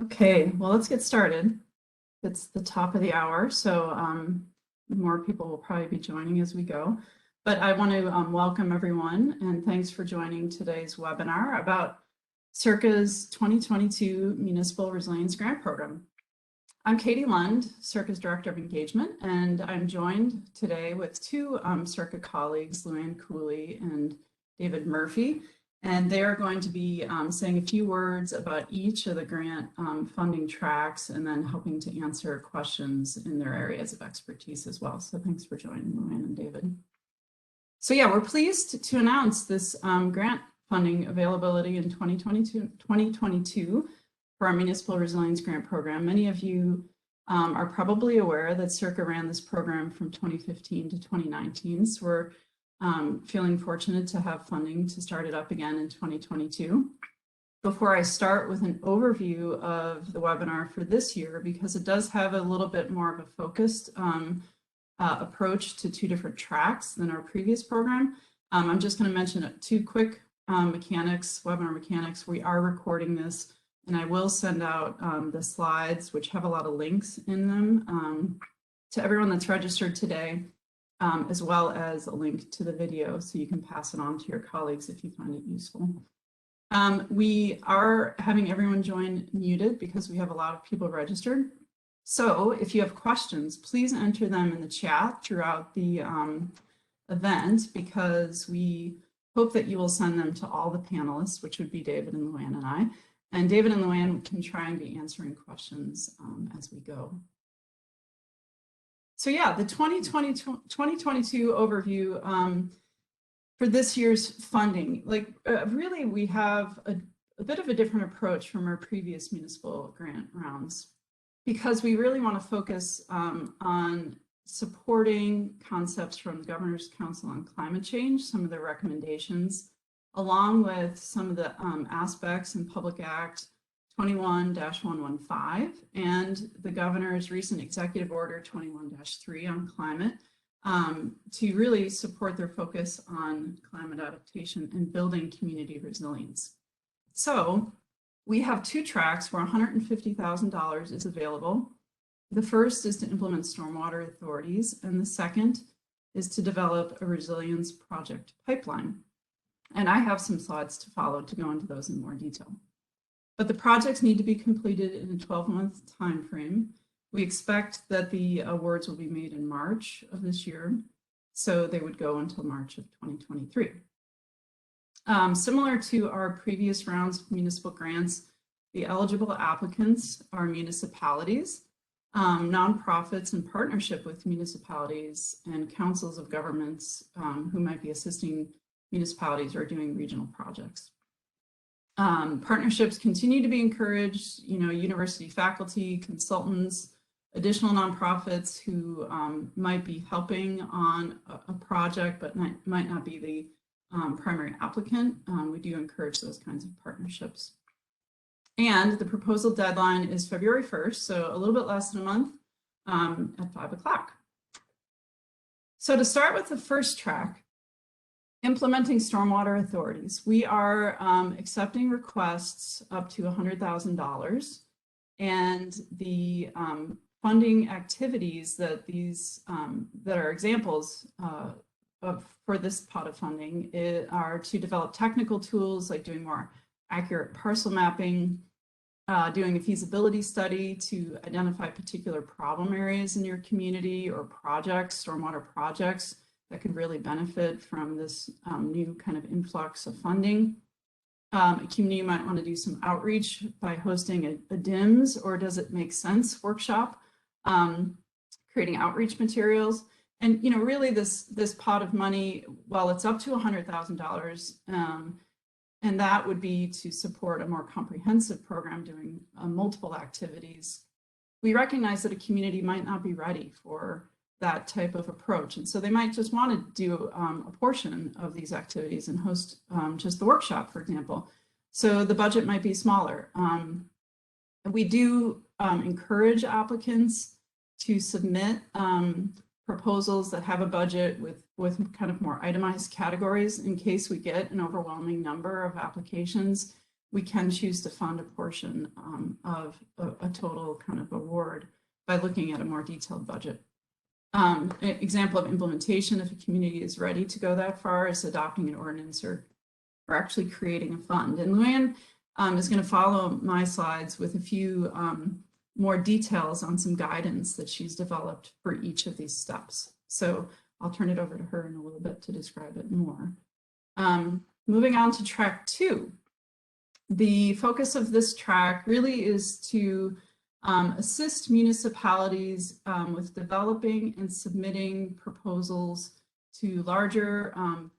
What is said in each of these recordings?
Okay, well, let's get started. It's the top of the hour, so more people will probably be joining as we go. But I want to welcome everyone and thanks for joining today's webinar about CIRCA's 2022 Municipal Resilience Grant Program. I'm Katie Lund, CIRCA's Director of Engagement, and I'm joined today with two CIRCA colleagues, Louanne Cooley and David Murphy. And they are going to be saying a few words about each of the grant funding tracks and then helping to answer questions in their areas of expertise as well. So thanks for joining, Louanne and David. So yeah, we're pleased to announce this grant funding availability in 2022 for our Municipal Resilience Grant Program. Many of you are probably aware that CIRCA ran this program from 2015 to 2019. So we're feeling fortunate to have funding to start it up again in 2022. Before I start with an overview of the webinar for this year, because it does have a little bit more of a focused approach to two different tracks than our previous program, I'm just going to mention two quick webinar mechanics. We are recording this, and I will send out the slides, which have a lot of links in them, to everyone that's registered today. As well as a link to the video so you can pass it on to your colleagues if you find it useful. We are having everyone join muted because we have a lot of people registered. So if you have questions, please enter them in the chat throughout the event, because we hope that you will send them to all the panelists, which would be David and Louanne and I. And David and Louanne can try and be answering questions as we go. So yeah, the 2022 overview for this year's funding, really we have a bit of a different approach from our previous municipal grant rounds, because we really want to focus on supporting concepts from the Governor's Council on Climate Change, some of their recommendations, along with some of the aspects in Public Act 21-115 and the governor's recent executive order 21-3 on climate, to really support their focus on climate adaptation and building community resilience. So we have two tracks where $150,000 is available. The first is to implement stormwater authorities, and the second is to develop a resilience project pipeline. And I have some slides to follow to go into those in more detail. But the projects need to be completed in a 12-month time frame. We expect that the awards will be made in March of this year, so they would go until March of 2023. Similar to our previous rounds of municipal grants, the eligible applicants are municipalities, nonprofits in partnership with municipalities, and councils of governments who might be assisting municipalities or doing regional projects. Partnerships continue to be encouraged, university faculty, consultants, additional nonprofits who might be helping on a project but might not be the primary applicant. We do encourage those kinds of partnerships. And the proposal deadline is February 1st, so a little bit less than a month at 5 o'clock. So to start with the first track, implementing stormwater authorities, we are accepting requests up to $100,000, and the funding activities that that are examples for this pot of funding are to develop technical tools like doing more accurate parcel mapping, doing a feasibility study to identify particular problem areas in your community or projects, stormwater projects, that could really benefit from this new kind of influx of funding. A community might want to do some outreach by hosting a DIMS, or does it make sense workshop, creating outreach materials. And really this pot of money, well, it's up to $100,000, and that would be to support a more comprehensive program doing multiple activities. We recognize that a community might not be ready for that type of approach. And so they might just want to do a portion of these activities and host just the workshop, for example. So the budget might be smaller. We do encourage applicants to submit proposals that have a budget with kind of more itemized categories in case we get an overwhelming number of applications. we can choose to fund a portion of a total kind of award by looking at a more detailed budget. An example of implementation, if a community is ready to go that far, is adopting an ordinance or actually creating a fund. And Louanne is going to follow my slides with a few more details on some guidance that she's developed for each of these steps. So I'll turn it over to her in a little bit to describe it more. Moving on to track 2. The focus of this track really is to assist municipalities with developing and submitting proposals to larger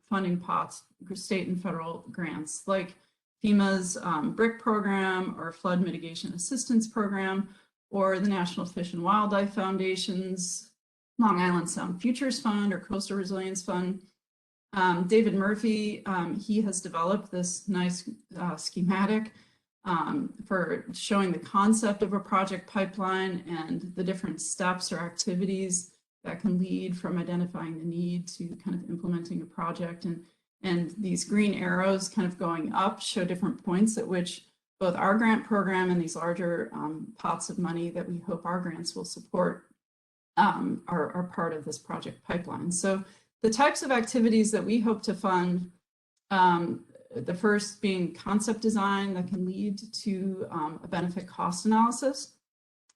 funding pots, state and federal grants, like FEMA's BRIC program or Flood Mitigation Assistance Program, or the National Fish and Wildlife Foundation's Long Island Sound Futures Fund or Coastal Resilience Fund. David Murphy, he has developed this nice schematic for showing the concept of a project pipeline and the different steps or activities that can lead from identifying the need to kind of implementing a project. And these green arrows kind of going up show different points at which both our grant program and these larger pots of money that we hope our grants will support are part of this project pipeline. So the types of activities that we hope to fund, the first being concept design that can lead to a benefit cost analysis.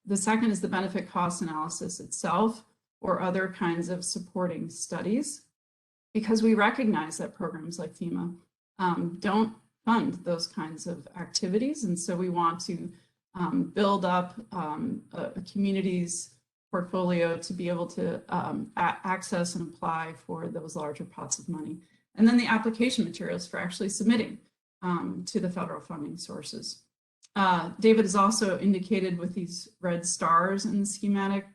The second is the benefit cost analysis itself or other kinds of supporting studies, because we recognize that programs like FEMA don't fund those kinds of activities. And so we want to build up a community's portfolio to be able to access and apply for those larger pots of money. And then the application materials for actually submitting to the federal funding sources. David has also indicated with these red stars in the schematic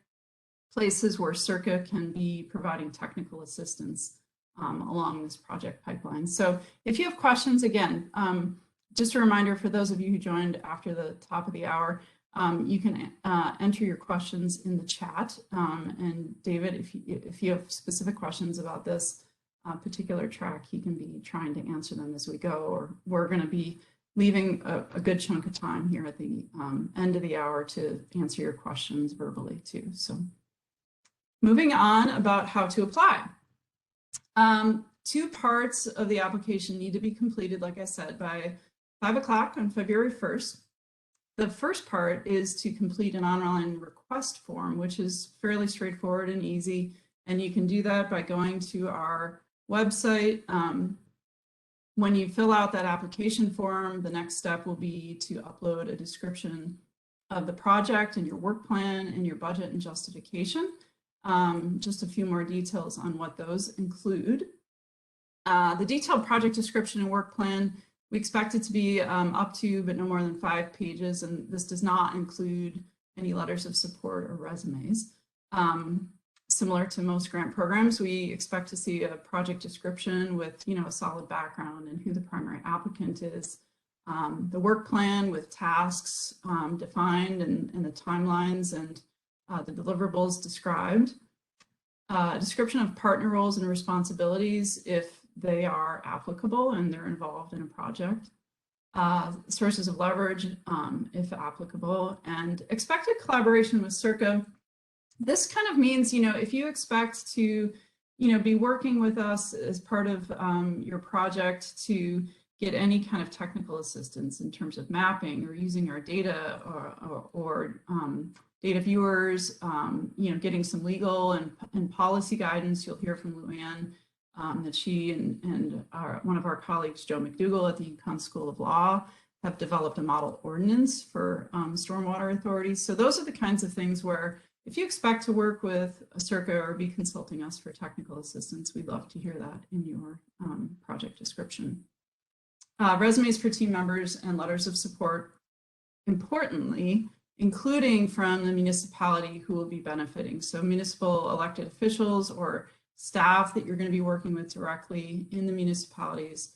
places where CIRCA can be providing technical assistance along this project pipeline. So if you have questions, again, just a reminder for those of you who joined after the top of the hour, you can enter your questions in the chat. And David, if you have specific questions about this particular track, he can be trying to answer them as we go, or we're going to be leaving a good chunk of time here at the end of the hour to answer your questions verbally too. So moving on about how to apply. 2 parts of the application need to be completed, like I said, by 5 o'clock on February 1st. The first part is to complete an online request form, which is fairly straightforward and easy. And you can do that by going to our website. When you fill out that application form, the next step will be to upload a description of the project and your work plan and your budget and justification. Just a few more details on what those include. The detailed project description and work plan, we expect it to be up to, but no more than 5 pages. And this does not include any letters of support or resumes. Similar to most grant programs, we expect to see a project description with, a solid background and who the primary applicant is. The work plan with tasks defined and the timelines and the deliverables described. Description of partner roles and responsibilities if they are applicable and they're involved in a project. Sources of leverage if applicable, and expected collaboration with CIRCA. This kind of means, if you expect to, be working with us as part of your project to get any kind of technical assistance in terms of mapping or using our data or data viewers, getting some legal and policy guidance. You'll hear from Louanne that she and one of our colleagues, Joe McDougall at the UConn School of Law, have developed a model ordinance for stormwater authorities. So those are the kinds of things where if you expect to work with a CIRCA or be consulting us for technical assistance, we'd love to hear that in your project description. Resumes for team members and letters of support, importantly, including from the municipality who will be benefiting. So municipal elected officials or staff that you're going to be working with directly in the municipalities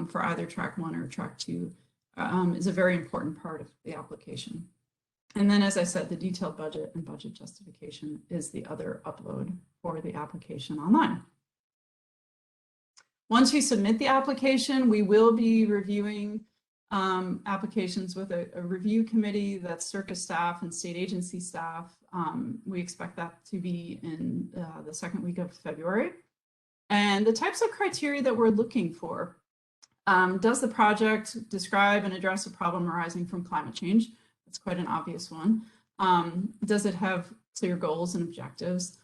for either track 1 or track 2 is a very important part of the application. And then, as I said, the detailed budget and budget justification is the other upload for the application online. Once you submit the application, we will be reviewing applications with a review committee that's CIRCA staff and state agency staff. We expect that to be in the second week of February. And the types of criteria that we're looking for. Does the project describe and address a problem arising from climate change? That's quite an obvious one. Does it have clear goals and objectives?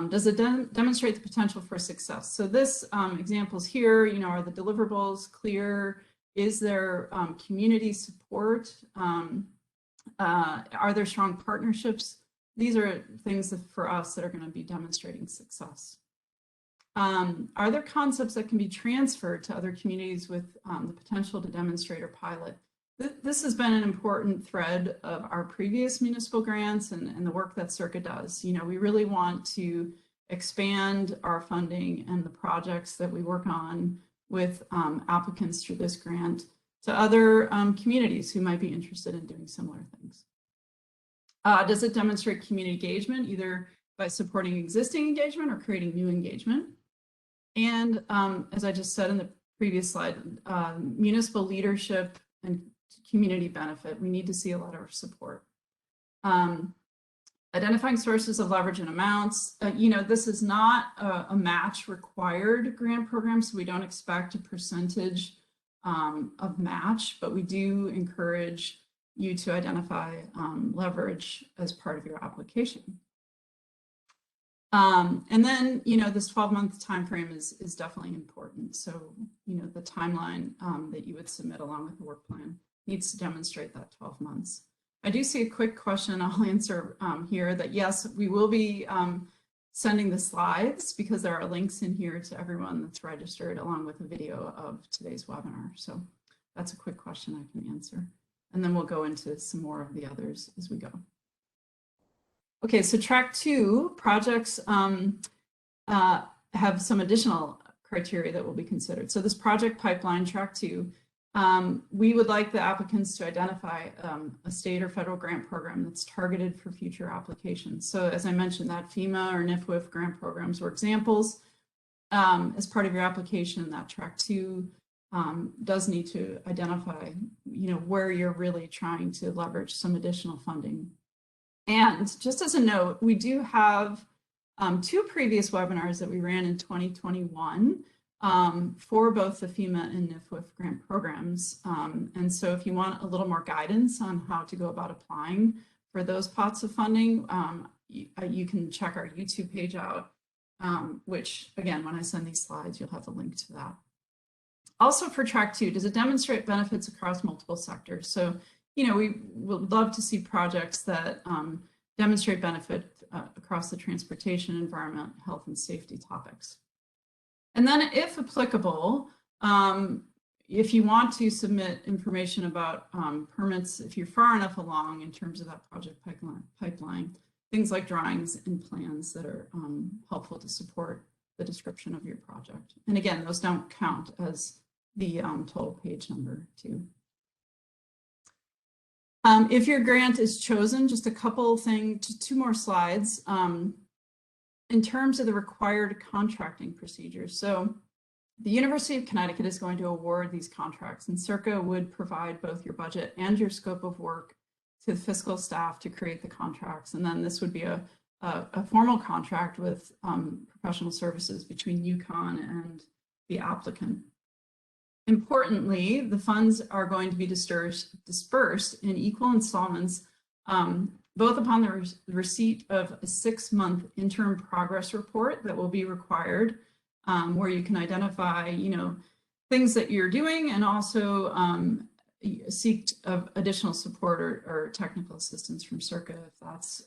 Does it demonstrate the potential for success? So this examples here, are the deliverables clear? Is there community support? Are there strong partnerships? These are things that, for us, that are going to be demonstrating success. Are there concepts that can be transferred to other communities with the potential to demonstrate or pilot? This has been an important thread of our previous municipal grants and the work that CIRCA does. We really want to expand our funding and the projects that we work on with applicants through this grant to other communities who might be interested in doing similar things. Does it demonstrate community engagement, either by supporting existing engagement or creating new engagement? And as I just said in the previous slide, municipal leadership and community benefit, we need to see a lot of support. Identifying sources of leverage and amounts. This is not a match required grant program, so we don't expect a percentage of match, but we do encourage you to identify leverage as part of your application. And then, this 12-month time frame is definitely important. So, the timeline that you would submit along with the work plan needs to demonstrate that 12 months. I do see a quick question I'll answer here that yes, we will be sending the slides because there are links in here to everyone that's registered along with a video of today's webinar. So that's a quick question I can answer. And then we'll go into some more of the others as we go. Okay, so track 2 projects have some additional criteria that will be considered. So this project pipeline, track 2, we would like the applicants to identify a state or federal grant program that's targeted for future applications. So as I mentioned, that FEMA or NIFWIF grant programs were examples. As part of your application, that track 2 does need to identify, where you're really trying to leverage some additional funding. And just as a note, we do have 2 previous webinars that we ran in 2021 for both the FEMA and NIFWIF grant programs. And so if you want a little more guidance on how to go about applying for those pots of funding, you can check our YouTube page out, which again, when I send these slides, you'll have a link to that. Also for track 2, does it demonstrate benefits across multiple sectors? So we would love to see projects that demonstrate benefit across the transportation, environment, health, and safety topics. And then if applicable, if you want to submit information about permits, if you're far enough along in terms of that project pipeline, things like drawings and plans that are helpful to support the description of your project. And again, those don't count as the total page number too. If your grant is chosen, just a couple things, 2 more slides. In terms of the required contracting procedures. So the University of Connecticut is going to award these contracts, and CIRCA would provide both your budget and your scope of work to the fiscal staff to create the contracts. And then this would be a formal contract with professional services between UConn and the applicant. Importantly, the funds are going to be dispersed in equal installments, both upon the receipt of a 6-month interim progress report that will be required, where you can identify, things that you're doing and also seek additional support or technical assistance from CIRCA if that's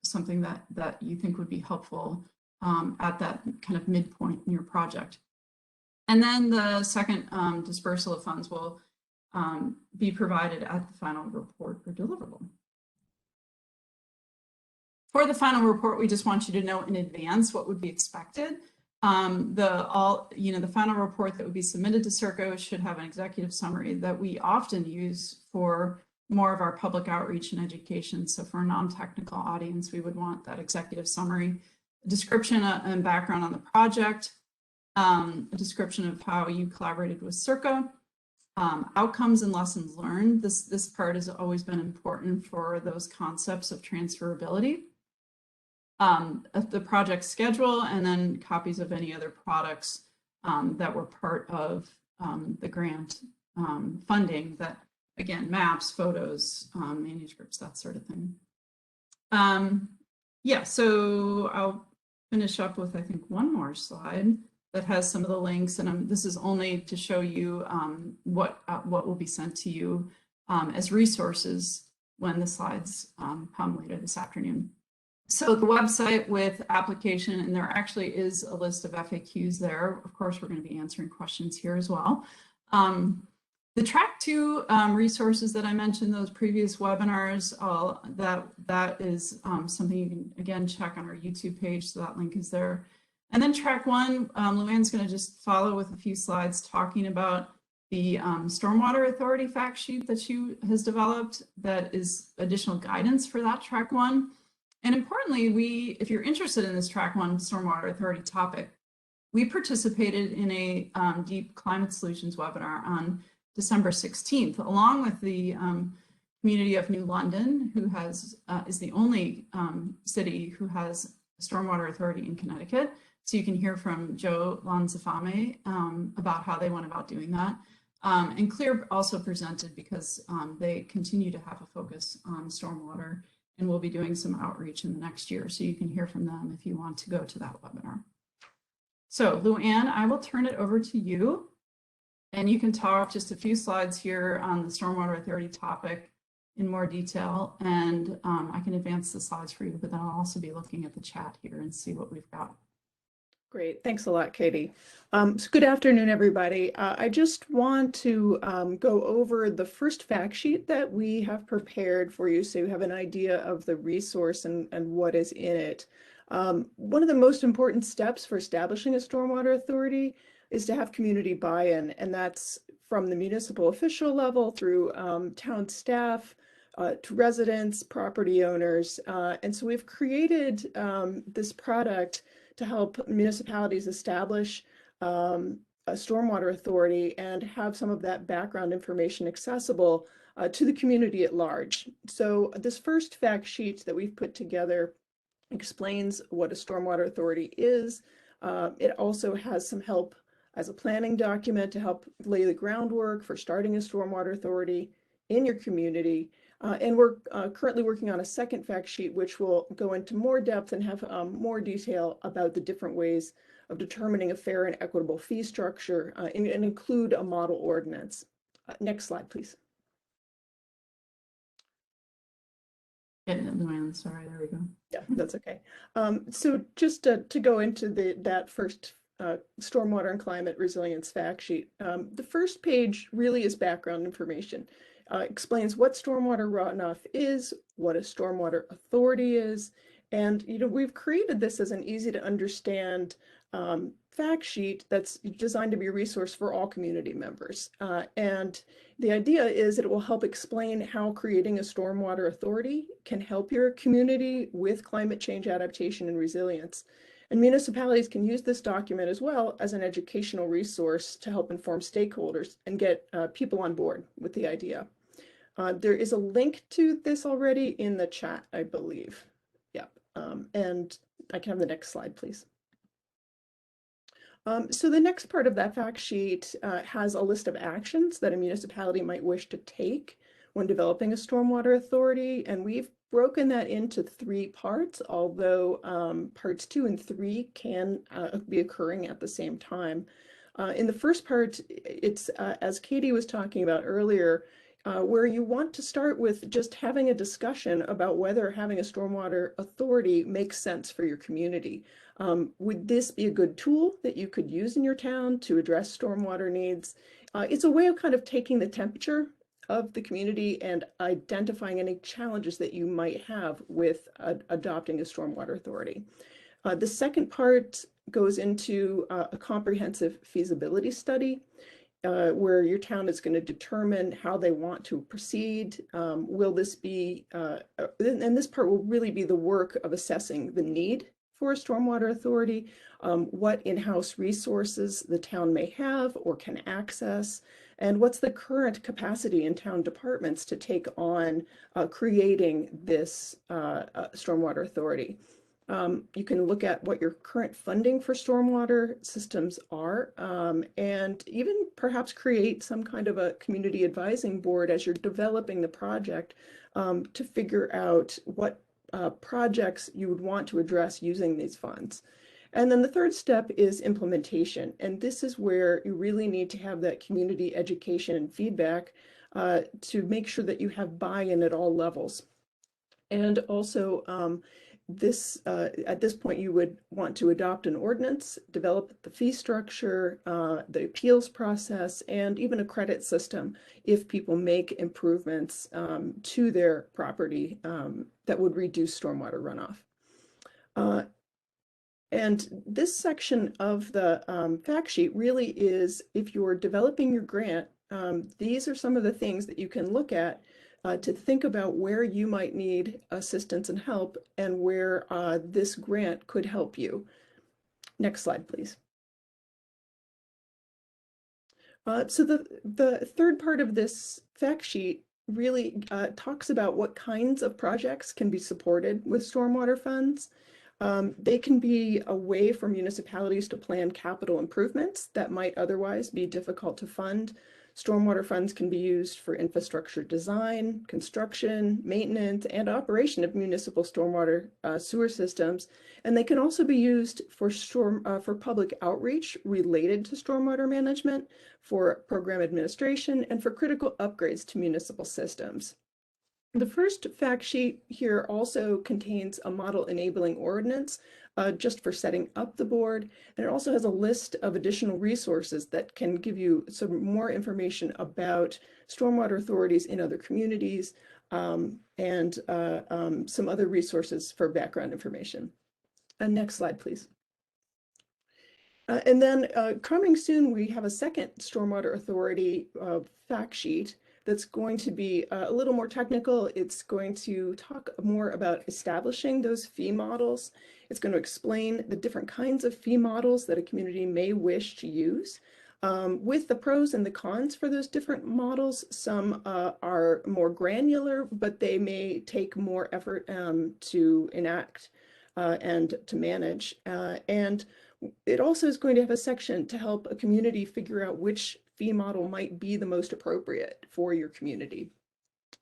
something that you think would be helpful at that kind of midpoint in your project. And then the second dispersal of funds will be provided at the final report or deliverable. For the final report, we just want you to know in advance what would be expected. The final report that would be submitted to CIRCA should have an executive summary that we often use for more of our public outreach and education. So for a non-technical audience, we would want that executive summary, a description and background on the project, a description of how you collaborated with CIRCA, Outcomes and lessons learned. This part has always been important for those concepts of transferability. The project schedule, and then copies of any other products that were part of the grant funding, that, again, maps, photos, manuscripts, that sort of thing. Yeah, so I'll finish up with, I think, one more slide that has some of the links, and this is only to show you what will be sent to you as resources when the slides come later this afternoon. So the website with application, and there actually is a list of FAQs there. Of course, we're going to be answering questions here as well. The track 2 resources that I mentioned, those previous webinars, that is something you can, again, check on our YouTube page, so that link is there. And then track 1, Louanne's going to just follow with a few slides talking about the Stormwater Authority fact sheet that she has developed that is additional guidance for that track 1. And importantly, if you're interested in this track 1 Stormwater Authority topic, we participated in a Deep Climate Solutions webinar on December 16th, along with the community of New London, who is the only city who has a Stormwater Authority in Connecticut. So you can hear from Joe Lanzafame about how they went about doing that. And CLEAR also presented because they continue to have a focus on stormwater, and we'll be doing some outreach in the next year. So you can hear from them if you want to go to that webinar. So Louanne, I will turn it over to you, and you can talk just a few slides here on the Stormwater Authority topic in more detail, and I can advance the slides for you, but then I'll also be looking at the chat here and see what we've got. Great, thanks a lot, Katie. So good afternoon, everybody. I just want to go over the first fact sheet that we have prepared for you, so you have an idea of the resource and what is in it. One of the most important steps for establishing a stormwater authority is to have community buy-in, and that's from the municipal official level through town staff, to residents, property owners. And so we've created this product to help municipalities establish a stormwater authority and have some of that background information accessible to the community at large. So this first fact sheet that we've put together explains what a stormwater authority is. It also has some help as a planning document to help lay the groundwork for starting a stormwater authority in your community. And we're currently working on a second fact sheet, which will go into more depth and have more detail about the different ways of determining a fair and equitable fee structure and include a model ordinance. Next slide, please. Sorry, there we go. Yeah, that's okay. So just to go into that first stormwater and climate resilience fact sheet, the first page really is background information. Explains what stormwater runoff is, what a stormwater authority is, and we've created this as an easy to understand fact sheet that's designed to be a resource for all community members. And the idea is that it will help explain how creating a stormwater authority can help your community with climate change adaptation and resilience. And municipalities can use this document as well as an educational resource to help inform stakeholders and get people on board with the idea. There is a link to this already in the chat, I believe. Yep. And I can have the next slide, please. So the next part of that fact sheet has a list of actions that a municipality might wish to take when developing a stormwater authority. And we've broken that into 3 parts, although parts 2 and 3 can be occurring at the same time. In the first part, it's as Katie was talking about earlier, where you want to start with just having a discussion about whether having a stormwater authority makes sense for your community. Would this be a good tool that you could use in your town to address stormwater needs? It's a way of kind of taking the temperature of the community and identifying any challenges that you might have with adopting a stormwater authority. The second part goes into a comprehensive feasibility study. Where your town is going to determine how they want to proceed. Will this be, and this part will really be the work of assessing the need for a stormwater authority, what in-house resources the town may have or can access, And what's the current capacity in town departments to take on creating this stormwater authority? You can look at what your current funding for stormwater systems are, and even perhaps create some kind of a community advising board as you're developing the project to figure out what projects you would want to address using these funds. And then the third step is implementation. And this is where you really need to have that community education and feedback to make sure that you have buy-in at all levels. And also, at this point, you would want to adopt an ordinance, develop the fee structure, the appeals process, and even a credit system if people make improvements to their property that would reduce stormwater runoff. And this section of the fact sheet really is, if you're developing your grant, these are some of the things that you can look at to think about where you might need assistance and help and where this grant could help you. Next slide, please. So the third part of this fact sheet really talks about what kinds of projects can be supported with stormwater funds. They can be a way for municipalities to plan capital improvements that might otherwise be difficult to fund. Stormwater funds can be used for infrastructure design, construction, maintenance, and operation of municipal stormwater sewer systems. And they can also be used for public outreach related to stormwater management, for program administration, and for critical upgrades to municipal systems. The first fact sheet here also contains a model enabling ordinance just for setting up the board. And it also has a list of additional resources that can give you some more information about stormwater authorities in other communities and some other resources for background information. Next slide, please. And then coming soon, we have a second stormwater authority fact sheet that's going to be a little more technical. It's going to talk more about establishing those fee models. It's going to explain the different kinds of fee models that a community may wish to use. With the pros and the cons for those different models. Some are more granular, but they may take more effort to enact and to manage. And it also is going to have a section to help a community figure out which fee model might be the most appropriate for your community.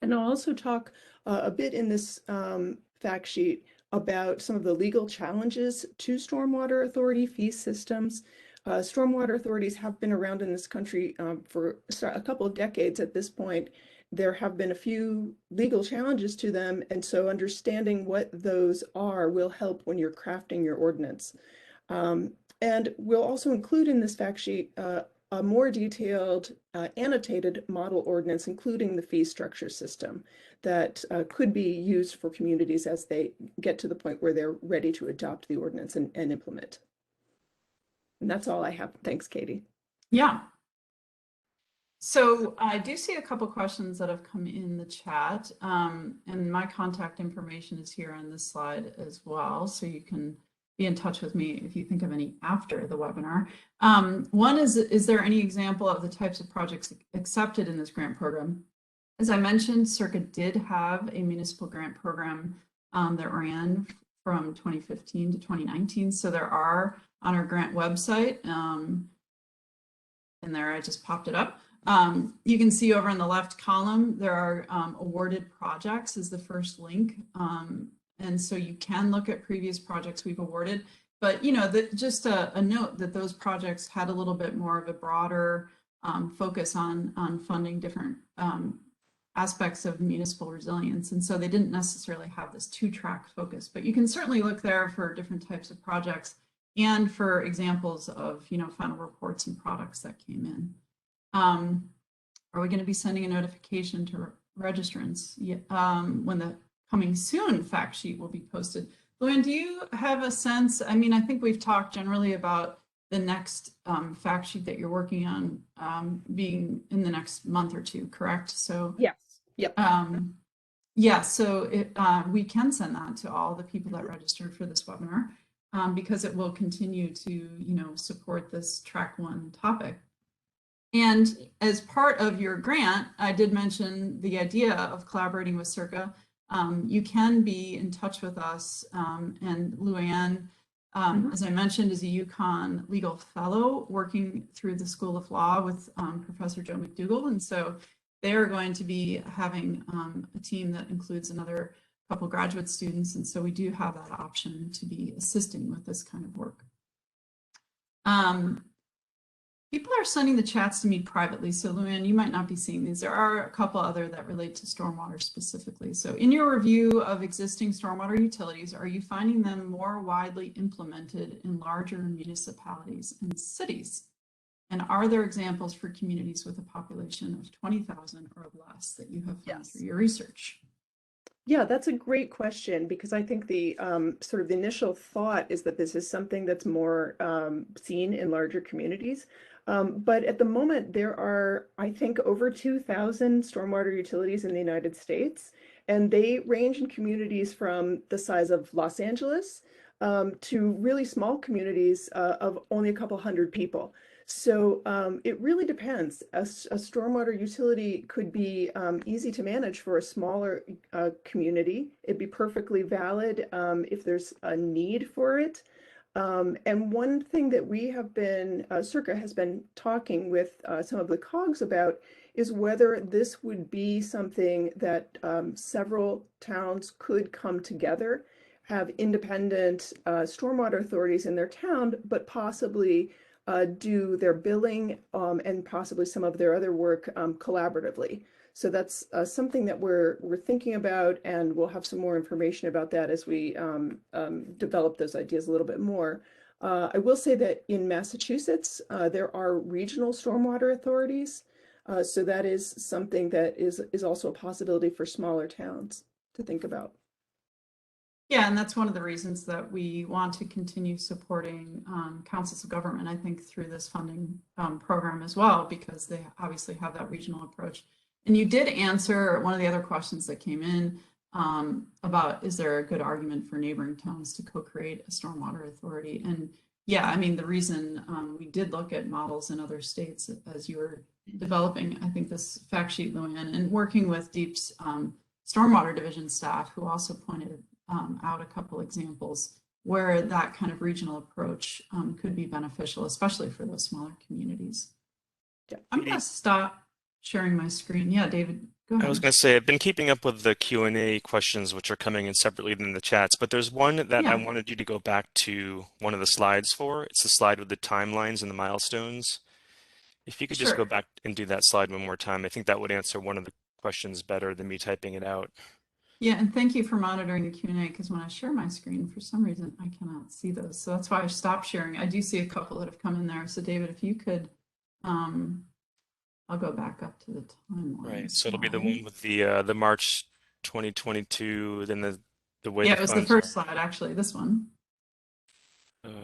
And I'll also talk a bit in this fact sheet about some of the legal challenges to stormwater authority fee systems. Stormwater authorities have been around in this country for a couple of decades at this point. There have been a few legal challenges to them, and so understanding what those are will help when you're crafting your ordinance. And we'll also include in this fact sheet a more detailed annotated model ordinance, including the fee structure system that could be used for communities as they get to the point where they're ready to adopt the ordinance and implement. And that's all I have. Thanks, Katie. Yeah. So I do see a couple questions that have come in the chat, and my contact information is here on this slide as well, so you can be in touch with me if you think of any after the webinar. One is there any example of the types of projects accepted in this grant program? As I mentioned, CIRCA did have a municipal grant program that ran from 2015 to 2019. So there are on our grant website, and there I just popped it up. You can see over in the left column, there are awarded projects is the first link. And so you can look at previous projects we've awarded, but you know, just a note that those projects had a little bit more of a broader focus on funding different aspects of municipal resilience. And so they didn't necessarily have this two-track focus, but you can certainly look there for different types of projects and for examples of, you know, final reports and products that came in. Are we going to be sending a notification to registrants when the coming soon fact sheet will be posted? Louanne, do you have a sense? I mean, I think we've talked generally about the next fact sheet that you're working on being in the next month or two, correct? So yes, yep. Yeah, so we can send that to all the people that registered for this webinar because it will continue to, you know, support this track one topic. And as part of your grant, I did mention the idea of collaborating with CIRCA. You can be in touch with us, and Louanne, as I mentioned, is a UConn legal fellow working through the School of Law with Professor Joe McDougall. And so they are going to be having a team that includes another couple graduate students. And so we do have that option to be assisting with this kind of work. People are sending the chats to me privately, so Louanne, you might not be seeing these. There are a couple other that relate to stormwater specifically. So in your review of existing stormwater utilities, are you finding them more widely implemented in larger municipalities and cities? And are there examples for communities with a population of 20,000 or less that you have found through your research? Yeah, that's a great question, because I think the sort of the initial thought is that this is something that's more seen in larger communities. But at the moment, there are, I think, over 2,000 stormwater utilities in the United States, and they range in communities from the size of Los Angeles to really small communities of only a couple hundred people. So it really depends. A stormwater utility could be easy to manage for a smaller community. It'd be perfectly valid if there's a need for it. And one thing that we have been, CIRCA has been talking with some of the COGs about is whether this would be something that several towns could come together, have independent stormwater authorities in their town, but possibly do their billing and possibly some of their other work collaboratively. So that's something that we're thinking about, and we'll have some more information about that as we develop those ideas a little bit more. I will say that in Massachusetts, there are regional stormwater authorities. So that is something that is also a possibility for smaller towns to think about. Yeah, and that's one of the reasons that we want to continue supporting councils of government, I think, through this funding program as well, because they obviously have that regional approach. And you did answer one of the other questions that came in about, is there a good argument for neighboring towns to co-create a stormwater authority? And yeah, I mean, the reason we did look at models in other states as you were developing, I think, this fact sheet, Louanne, and working with DEEP's stormwater division staff, who also pointed out a couple examples where that kind of regional approach could be beneficial, especially for those smaller communities. Yeah. I'm going to stop sharing my screen. Yeah, David, go ahead. I was going to say, I've been keeping up with the Q&A questions, which are coming in separately than the chats, but there's one that I wanted you to go back to one of the slides for. It's the slide with the timelines and the milestones. If you could just go back and do that slide one more time, I think that would answer one of the questions better than me typing it out. Yeah, and thank you for monitoring the Q&A, because when I share my screen, for some reason, I cannot see those. So that's why I stopped sharing. I do see a couple that have come in there. So David, if you could, I'll go back up to the timeline. Right, so it'll be the one with the March 2022, then the way it was the first slide, actually, this one.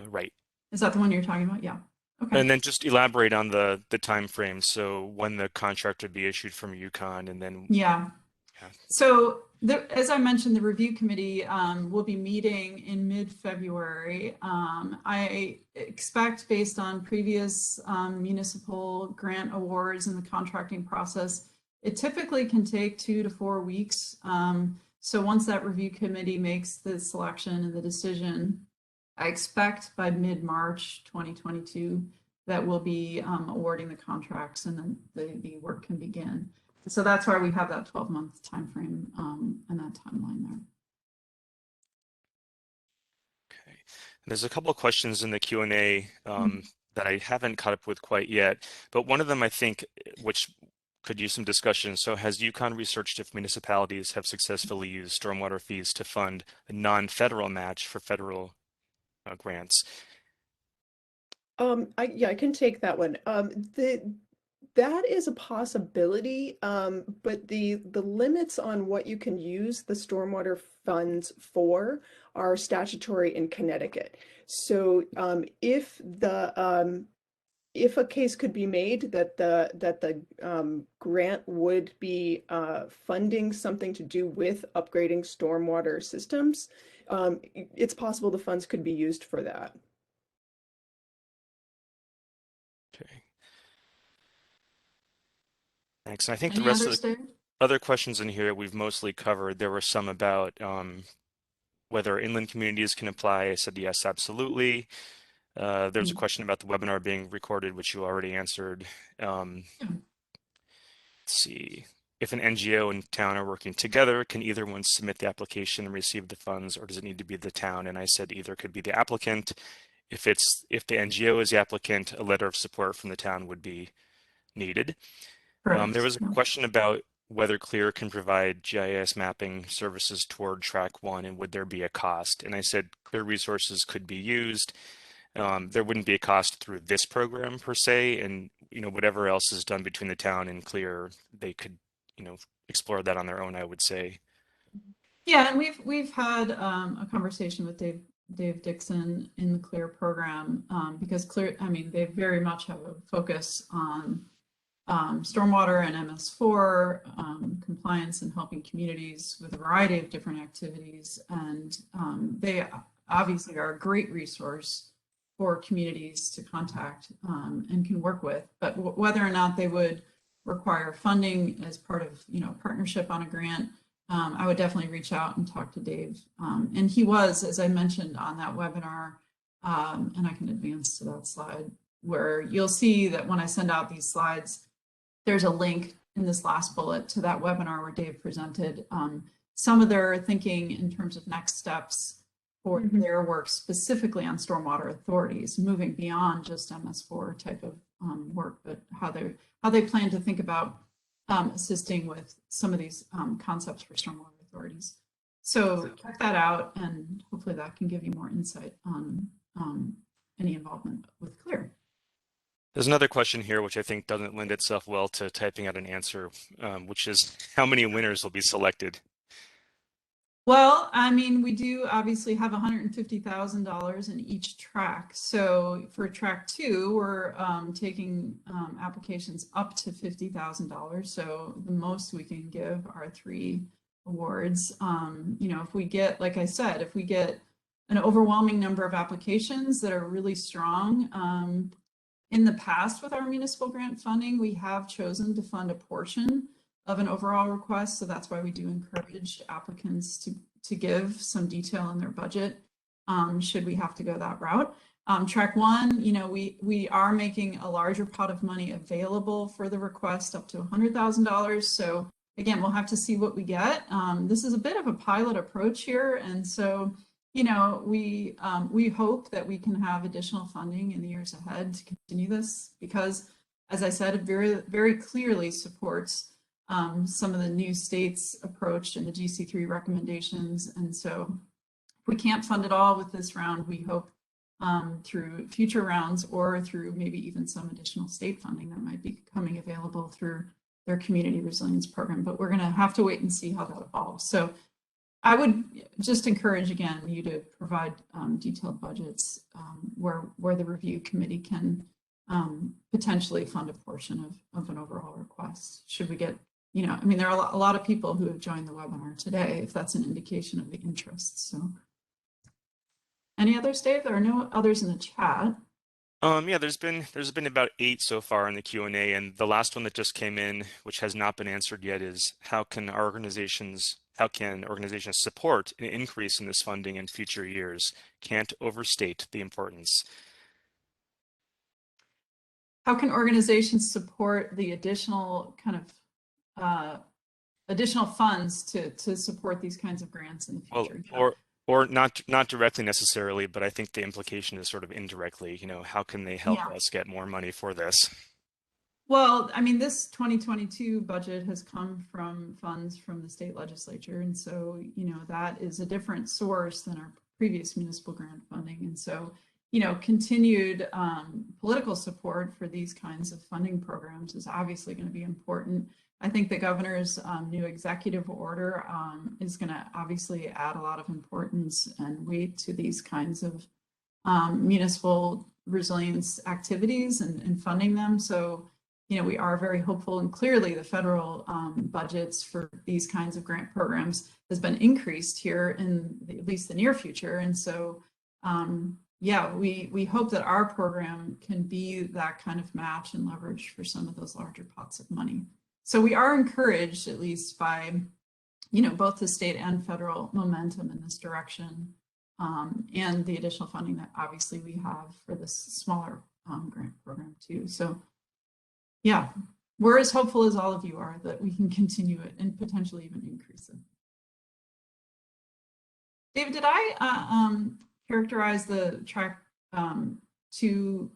Right. Is that the one you're talking about? Yeah. Okay. And then just elaborate on the time frame. So when the contract would be issued from UConn, and then So as I mentioned, the review committee will be meeting in mid-February. I expect, based on previous municipal grant awards and the contracting process, it typically can take 2 to 4 weeks. So once that review committee makes the selection and the decision, I expect by mid-March 2022 that we'll be awarding the contracts, and then the work can begin. So that's why we have that 12-month time frame and that timeline there. Okay. And there's a couple of questions in the Q&A that I haven't caught up with quite yet, but one of them, I think, which could use some discussion. So has UConn researched if municipalities have successfully used stormwater fees to fund a non-federal match for federal grants? I can take that one. That is a possibility, but the limits on what you can use the stormwater funds for are statutory in Connecticut. So if a case could be made that the grant would be funding something to do with upgrading stormwater systems, it's possible the funds could be used for that. Okay. Thanks. And I think the Any rest of others, the Dave? other questions in here we've mostly covered. There were some about whether inland communities can apply. I said yes, absolutely. There's a question about the webinar being recorded, which you already answered. Yeah. Let's see. If an NGO and town are working together, can either one submit the application and receive the funds, or does it need to be the town? And I said either could be the applicant. If the NGO is the applicant, a letter of support from the town would be needed. Correct. There was a Yeah. question about whether CLEAR can provide GIS mapping services toward track 1 and would there be a cost? And I said CLEAR resources could be used. There wouldn't be a cost through this program per se, and whatever else is done between the town and CLEAR, they could explore that on their own, I would say. Yeah, and we've had a conversation with Dave Dixon in the CLEAR program because CLEAR, I mean, they very much have a focus on stormwater and MS4 compliance and helping communities with a variety of different activities, and they obviously are a great resource for communities to contact and can work with. But whether or not they would require funding as part of partnership on a grant, I would definitely reach out and talk to Dave. And he was, as I mentioned on that webinar, and I can advance to that slide, where you'll see that when I send out these slides, there's a link in this last bullet to that webinar where Dave presented some of their thinking in terms of next steps for their work specifically on stormwater authorities, moving beyond just MS4 type of work, but how they plan to think about assisting with some of these concepts for stormwater authorities. So check that out, and hopefully that can give you more insight on any involvement with CLEAR. There's another question here, which I think doesn't lend itself well to typing out an answer, which is how many winners will be selected? Well, I mean, we do obviously have $150,000 in each track. So for track 2, we're taking applications up to $50,000. So the most we can give are 3 awards. If we get, like I said, if we get an overwhelming number of applications that are really strong, in the past with our municipal grant funding, we have chosen to fund a portion of an overall request. So that's why we do encourage applicants to give some detail in their budget, should we have to go that route. Track 1, we are making a larger pot of money available for the request up to $100,000. So again, we'll have to see what we get. This is a bit of a pilot approach here. And so, we hope that we can have additional funding in the years ahead to continue this because, as I said, it very, very clearly supports some of the new states' approach and the GC3 recommendations. And so if we can't fund it all with this round, we hope through future rounds or through maybe even some additional state funding that might be coming available through their community resilience program. But we're going to have to wait and see how that evolves. So I would just encourage, again, you to provide detailed budgets where the review committee can potentially fund a portion of an overall request. Should we get, I mean, there are a lot of people who have joined the webinar today, if that's an indication of the interest. So any others, Dave? There are no others in the chat. Yeah, there's been about 8 so far in the Q&A, and the last one that just came in, which has not been answered yet, is how can organizations support an increase in this funding in future years? Can't overstate the importance. How can organizations support the additional kind of additional funds to support these kinds of grants in the future? Or not directly necessarily, but I think the implication is sort of indirectly, how can they help us get more money for this? Well, I mean, this 2022 budget has come from funds from the state legislature. And so, that is a different source than our previous municipal grant funding. And so, continued political support for these kinds of funding programs is obviously going to be important. I think the governor's new executive order is going to obviously add a lot of importance and weight to these kinds of municipal resilience activities and funding them. So, we are very hopeful, and clearly the federal budgets for these kinds of grant programs has been increased here in at least the near future. And so, we hope that our program can be that kind of match and leverage for some of those larger pots of money. So we are encouraged, at least by, you know, both the state and federal momentum in this direction, and the additional funding that obviously we have for this smaller grant program too. So yeah, we're as hopeful as all of you are that we can continue it and potentially even increase it. David, did I characterize the track 2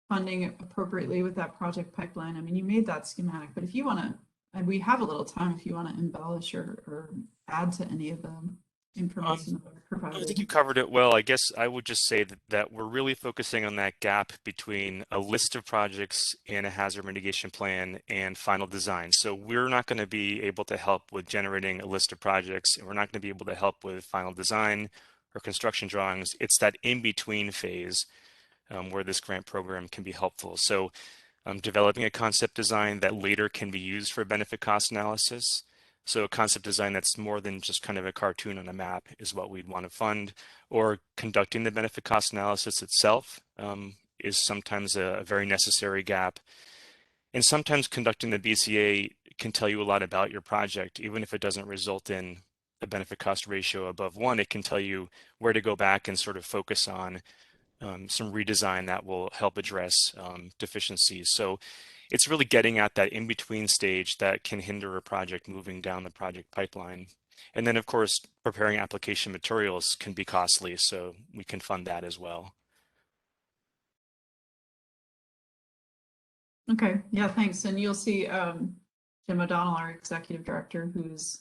funding appropriately with that project pipeline? I mean, you made that schematic, but if you want to, and we have a little time if you want to embellish or add to any of the information that I provided. I think you covered it well. I guess I would just say that we're really focusing on that gap between a list of projects in a hazard mitigation plan and final design. So we're not going to be able to help with generating a list of projects, and we're not going to be able to help with final design or construction drawings. It's that in-between phase where this grant program can be helpful. So developing a concept design that later can be used for benefit cost analysis. So a concept design that's more than just kind of a cartoon on a map is what we'd want to fund, or conducting the benefit cost analysis itself is sometimes a very necessary gap. And sometimes conducting the BCA can tell you a lot about your project, even if it doesn't result in a benefit cost ratio above 1, it can tell you where to go back and sort of focus on some redesign that will help address deficiencies. So it's really getting at that in-between stage that can hinder a project moving down the project pipeline. And then, of course, preparing application materials can be costly, so we can fund that as well. Okay, yeah, thanks. And you'll see Jim O'Donnell, our executive director, who's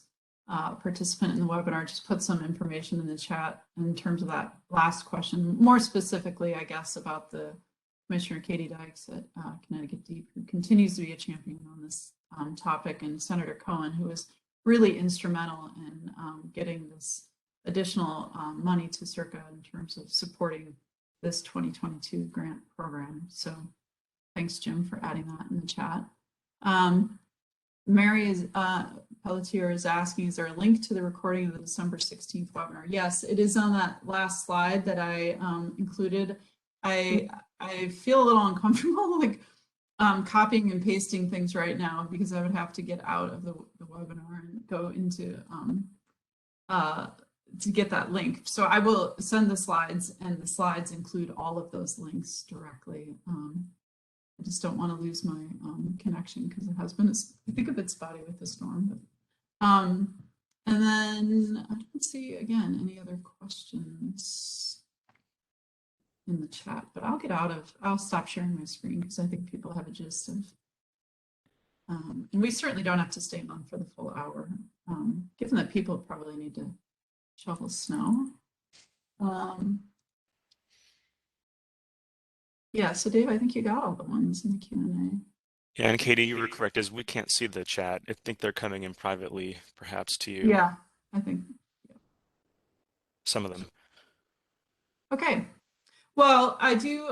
a participant in the webinar, just put some information in the chat in terms of that last question, more specifically, I guess, about the Commissioner Katie Dykes at Connecticut Deep, who continues to be a champion on this topic, and Senator Cohen, who was really instrumental in getting this additional money to CIRCA in terms of supporting this 2022 grant program. So thanks, Jim, for adding that in the chat. Mary Pelletier is asking, is there a link to the recording of the December 16th webinar? Yes, it is on that last slide that I included. I feel a little uncomfortable like copying and pasting things right now, because I would have to get out of the webinar and go into to get that link. So I will send the slides, and the slides include all of those links directly. I just don't want to lose my connection, because it has been, I think, a bit spotty with the storm. But, and then I don't see, again, any other questions in the chat, but I'll stop sharing my screen, because I think people have a gist of, and we certainly don't have to stay on for the full hour, given that people probably need to shovel snow. Yeah, so Dave, I think you got all the ones in the Q&A. Yeah, and Katie, you were correct, as we can't see the chat. I think they're coming in privately, perhaps, to you. Yeah, I think. Yeah. Some of them. Okay. Well, I do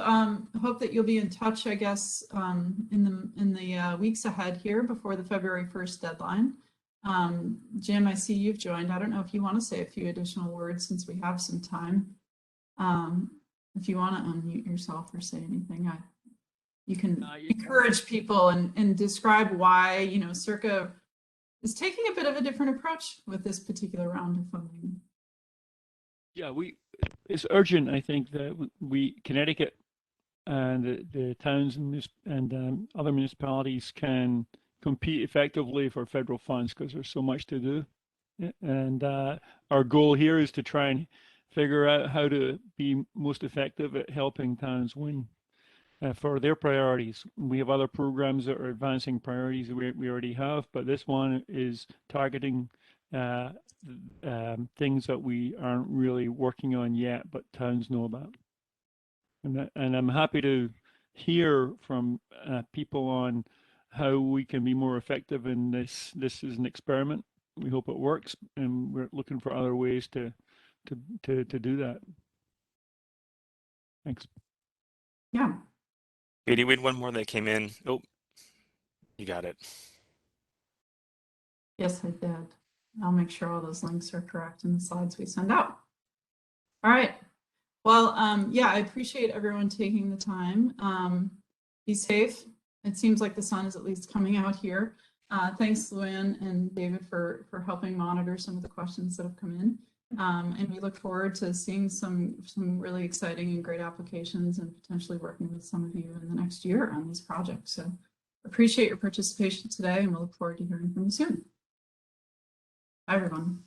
hope that you'll be in touch, I guess, in the weeks ahead here before the February 1st deadline. Jim, I see you've joined. I don't know if you want to say a few additional words since we have some time. If you want to unmute yourself or say anything, you can encourage people and describe why, you know, CIRCA is taking a bit of a different approach with this particular round of funding. Yeah, it's urgent, I think, that Connecticut and the towns and other municipalities can compete effectively for federal funds, because there's so much to do. And our goal here is to try and figure out how to be most effective at helping towns win for their priorities. We have other programs that are advancing priorities that we already have, but this one is targeting things that we aren't really working on yet, but towns know about. And I'm happy to hear from people on how we can be more effective in this. This is an experiment. We hope it works, and we're looking for other ways to do that. Thanks. Yeah. Katie, we had one more that came in. Oh, you got it. Yes, I did. I'll make sure all those links are correct in the slides we send out. All right. Well, yeah, I appreciate everyone taking the time. Be safe. It seems like the sun is at least coming out here. Thanks, Louanne and David, for helping monitor some of the questions that have come in. And we look forward to seeing some really exciting and great applications and potentially working with some of you in the next year on these projects. So appreciate your participation today, and we'll look forward to hearing from you soon. Bye, everyone.